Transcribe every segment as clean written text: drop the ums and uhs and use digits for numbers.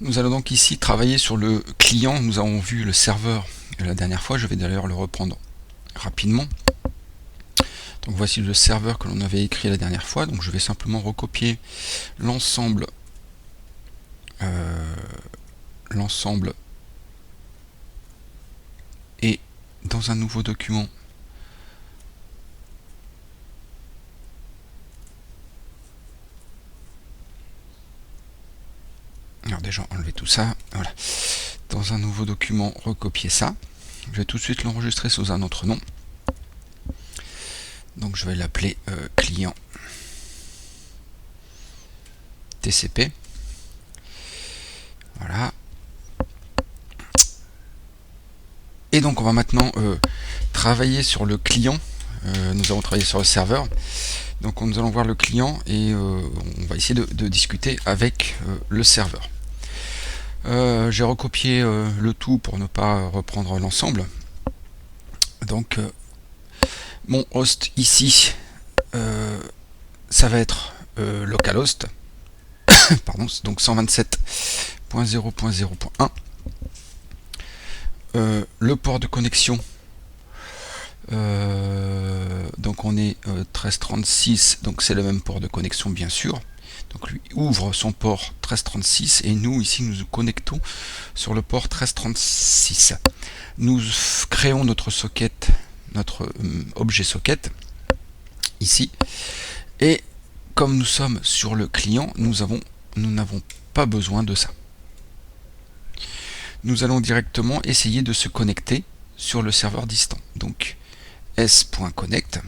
Nous allons donc ici travailler sur le client. Nous avons vu le serveur la dernière fois, je vais d'ailleurs le reprendre rapidement. Donc voici le serveur que l'on avait écrit la dernière fois, donc je vais simplement recopier l'ensemble et dans un nouveau document alors déjà enlever tout ça, voilà, dans un nouveau document recopier ça, je vais tout de suite l'enregistrer sous un autre nom, donc je vais l'appeler client TCP, voilà, et donc on va maintenant travailler sur le client. Nous avons travaillé sur le serveur, donc nous allons voir le client et on va essayer de discuter avec le serveur. J'ai recopié le tout pour ne pas reprendre l'ensemble. Donc mon host ici, ça va être localhost, pardon, donc 127.0.0.1. Le port de connexion, donc on est 1336, donc c'est le même port de connexion bien sûr. Donc lui ouvre son port 1336 et nous ici nous nous connectons sur le port 1336. Nous créons notre socket, notre objet socket ici, et comme nous sommes sur le client, nous n'avons pas besoin de ça. Nous allons directement essayer de se connecter sur le serveur distant. Donc s.connect.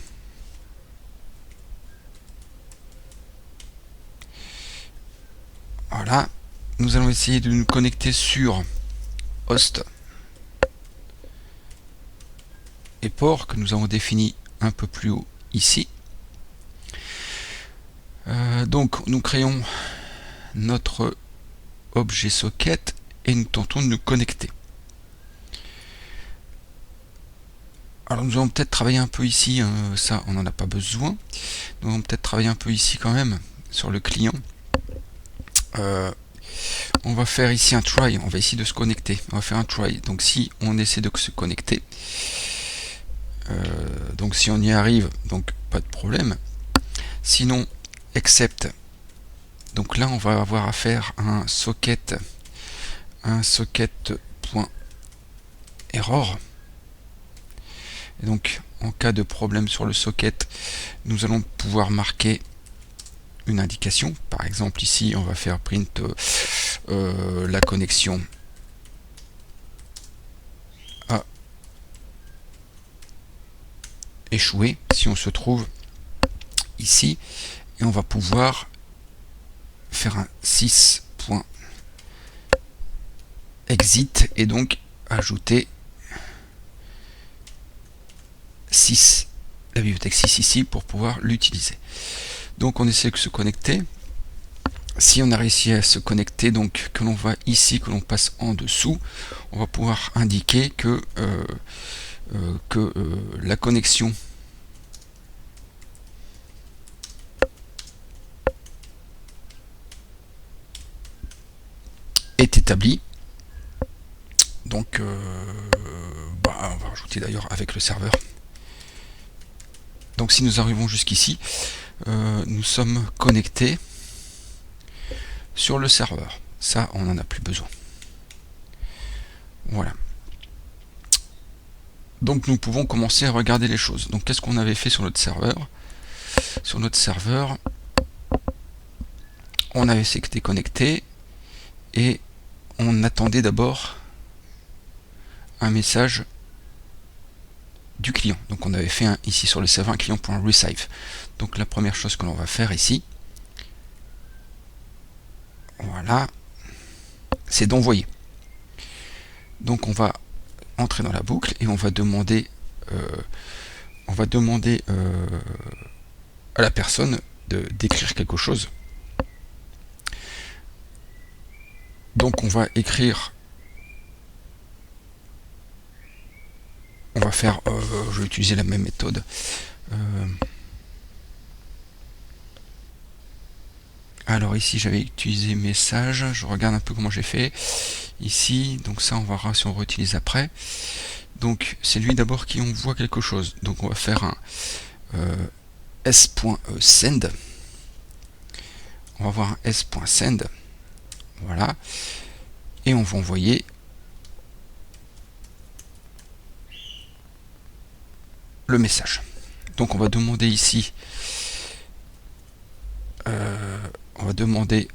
Voilà. Nous allons essayer de nous connecter sur host et port que nous avons défini un peu plus haut ici. Donc nous créons notre objet socket et nous tentons de nous connecter. Alors nous allons peut-être travailler un peu ici, ça on n'en a pas besoin. Nous allons peut-être travailler un peu ici quand même sur le client. On va faire ici un try, on va essayer de se connecter. On va faire un try. Donc si on essaie de se connecter, donc si on y arrive, donc pas de problème. Sinon, except. Donc là on va avoir à faire un socket .error. Et donc en cas de problème sur le socket, nous allons pouvoir marquer une indication. Par exemple ici on va faire print la connexion a échoué si on se trouve ici, et on va pouvoir faire un 6.exit et donc ajouter 6, la bibliothèque 6 ici pour pouvoir l'utiliser. Donc on essaie de se connecter. Si on a réussi à se connecter, donc que l'on va ici, que l'on passe en dessous, on va pouvoir indiquer que la connexion est établie. Donc on va rajouter d'ailleurs avec le serveur. Donc si nous arrivons jusqu'ici, nous sommes connectés sur le serveur. Ça, on n'en a plus besoin. Voilà. Donc nous pouvons commencer à regarder les choses. Donc qu'est-ce qu'on avait fait sur notre serveur? Sur notre serveur, on avait été connecté et on attendait d'abord un message du client. Donc on avait fait ici sur le serveur un client.receive. Donc la première chose que l'on va faire ici, voilà, c'est d'envoyer. Donc on va entrer dans la boucle et on va demander à la personne d'écrire quelque chose. Donc on va écrire, on va faire, je vais utiliser la même méthode. Alors ici j'avais utilisé message, je regarde un peu comment j'ai fait ici, donc ça on verra si on réutilise après. Donc c'est lui d'abord qui envoie quelque chose, donc on va faire un s.send, on va avoir un s.send, voilà, et on va envoyer le message. Donc on va demander ici, on va demander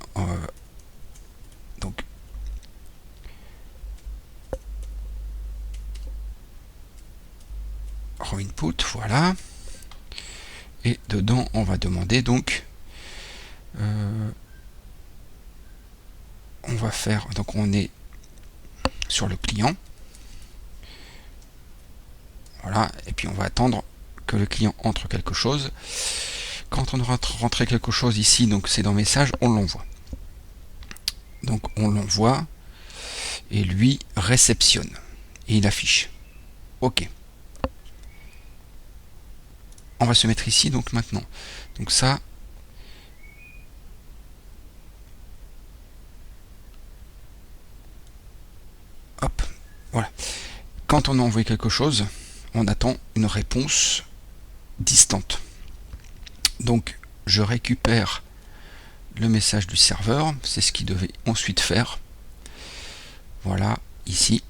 donc raw input, voilà, et dedans on va demander donc on va faire, donc on est sur le client, voilà, et puis on va attendre que le client entre quelque chose. Quand on aura rentré quelque chose ici, donc c'est dans message, on l'envoie. Donc on l'envoie et lui réceptionne et il affiche. Ok. On va se mettre ici donc maintenant. Donc ça, hop, voilà. Quand on a envoyé quelque chose, on attend une réponse distante. Donc je récupère le message du serveur, c'est ce qu'il devait ensuite faire. Voilà, ici.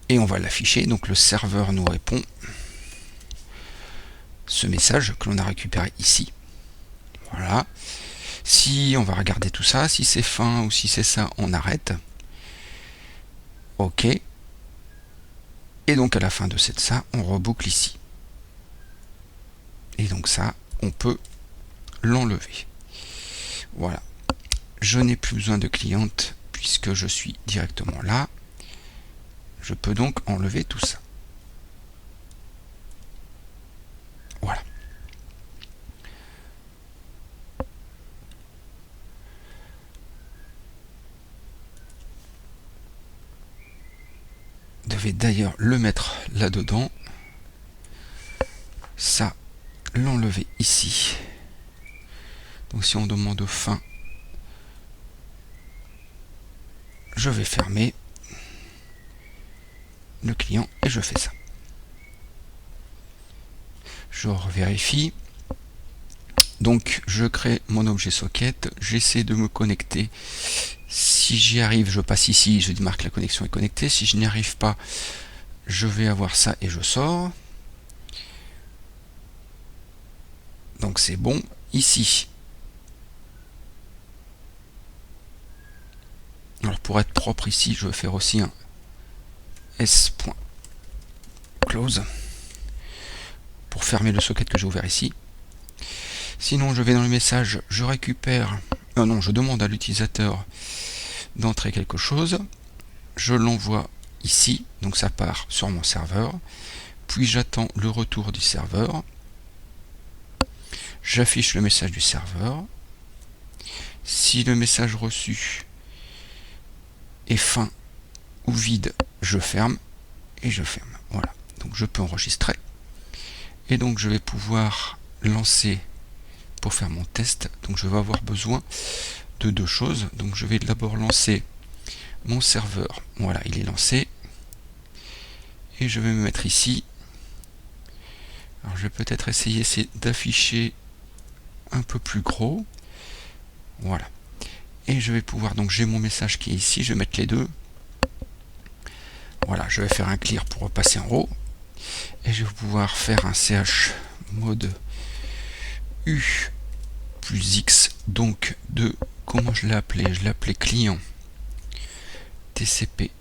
Et on va l'afficher, donc le serveur nous répond ce message que l'on a récupéré ici. Voilà. Si on va regarder tout ça, si c'est fin ou si c'est ça, on arrête. OK. Et donc à la fin de ça, on reboucle ici. Et donc ça, on peut l'enlever. Voilà. Je n'ai plus besoin de cliente puisque je suis directement là. Je peux donc enlever tout ça. Voilà. Je devais d'ailleurs le mettre là-dedans. Ça, l'enlever ici. Donc si on demande fin, je vais fermer le client et je fais ça. Je revérifie. Donc je crée mon objet socket, j'essaie de me connecter. Si j'y arrive, je passe ici, je marque la connexion est connectée. Si je n'y arrive pas, je vais avoir ça et je sors. Donc c'est bon. Ici, alors pour être propre ici, je vais faire aussi un s.close pour fermer le socket que j'ai ouvert ici. Sinon, je vais dans le message, je récupère, non, je demande à l'utilisateur d'entrer quelque chose, je l'envoie ici, donc ça part sur mon serveur, puis j'attends le retour du serveur, j'affiche le message du serveur, si le message reçu est fin ou vide, je ferme et je ferme, voilà, donc je peux enregistrer, et donc je vais pouvoir lancer pour faire mon test. Donc je vais avoir besoin de deux choses. Donc je vais d'abord lancer mon serveur. Voilà, il est lancé. Et je vais me mettre ici. Alors je vais peut-être essayer d'afficher un peu plus gros. Voilà. Et je vais pouvoir, donc j'ai mon message qui est ici, je vais mettre les deux. Voilà, je vais faire un clear pour repasser en haut. Et je vais pouvoir faire un ch mode U plus X, donc de, comment je l'ai appelé? Je l'ai appelé client TCP.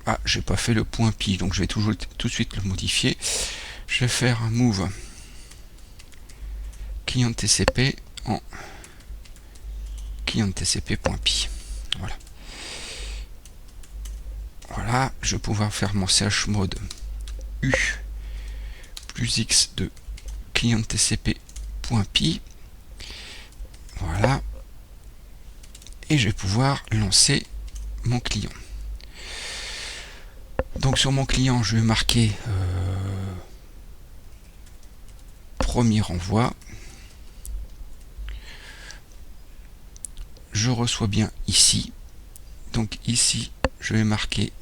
Ah, j'ai pas fait le point pi, donc je vais toujours tout de suite le modifier. Je vais faire un move client TCP en client TCP.pi. Voilà. Voilà, je vais pouvoir faire mon chmod U plus X de client TCP.pi. Voilà. Et je vais pouvoir lancer mon client. Donc sur mon client, je vais marquer premier envoi. Je reçois bien ici. Donc ici, je vais marquer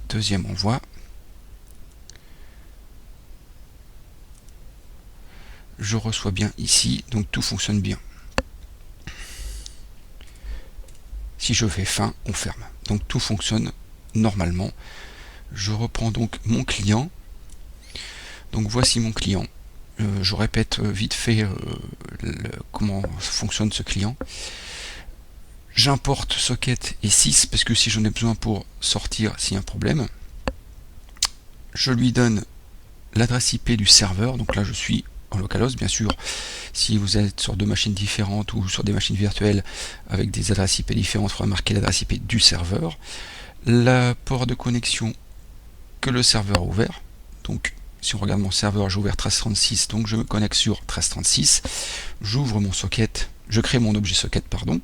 deuxième envoi. Je reçois bien ici, donc tout fonctionne bien. Si je fais fin, on ferme. Donc tout fonctionne normalement. Je reprends donc mon client. Donc voici mon client. Je répète vite fait comment fonctionne ce client. J'importe socket et 6 parce que si j'en ai besoin pour sortir s'il y a un problème. Je lui donne l'adresse IP du serveur. Donc là je suis en localhost, bien sûr. Si vous êtes sur deux machines différentes ou sur des machines virtuelles avec des adresses IP différentes, il faudra marquer l'adresse IP du serveur. Le port de connexion que le serveur a ouvert. Donc si on regarde mon serveur, j'ai ouvert 1336, donc je me connecte sur 1336. J'ouvre mon socket, je crée mon objet socket, pardon.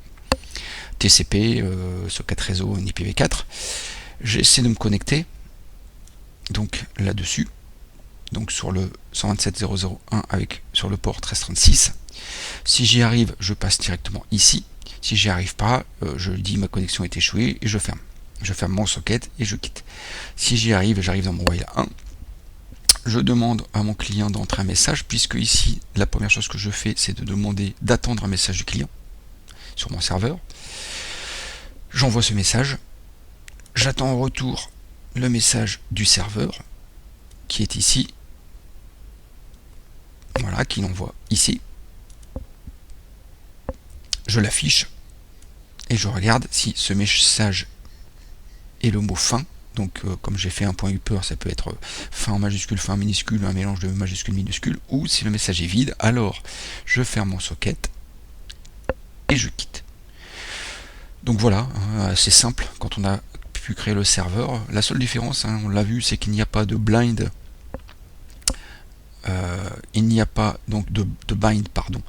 TCP, socket réseau IPv4. J'essaie de me connecter, donc là-dessus. Donc sur le 127.0.0.1 avec sur le port 1336. Si j'y arrive, je passe directement ici. Si j'y arrive pas, je dis ma connexion est échouée et je ferme. Je ferme mon socket et je quitte. Si j'y arrive, j'arrive dans mon while 1. Je demande à mon client d'entrer un message, puisque ici, la première chose que je fais, c'est de demander d'attendre un message du client sur mon serveur. J'envoie ce message. J'attends en retour le message du serveur, qui est ici. Voilà, qu'il envoie ici. Je l'affiche et je regarde si ce message est le mot fin. Donc comme j'ai fait un point upper, ça peut être fin en majuscule, fin en minuscule, un mélange de majuscule minuscule, ou si le message est vide, alors je ferme mon socket et je quitte. Donc voilà, assez simple quand on a pu créer le serveur. La seule différence, on l'a vu, c'est qu'il n'y a pas de blind, il n'y a pas donc de bind, pardon,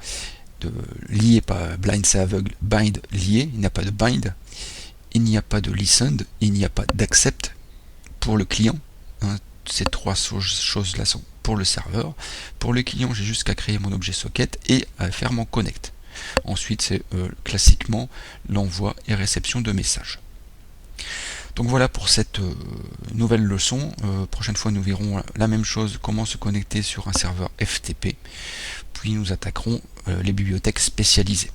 de lié, pas blind c'est aveugle, bind lié, il n'y a pas de bind, il n'y a pas de listened, il n'y a pas d'accept pour le client. Ces trois choses là sont pour le serveur. Pour le client, j'ai juste qu'à créer mon objet socket et à faire mon connect. Ensuite, c'est classiquement l'envoi et réception de messages. Donc voilà pour cette nouvelle leçon. Prochaine fois, nous verrons la même chose, comment se connecter sur un serveur FTP. Puis nous attaquerons les bibliothèques spécialisées.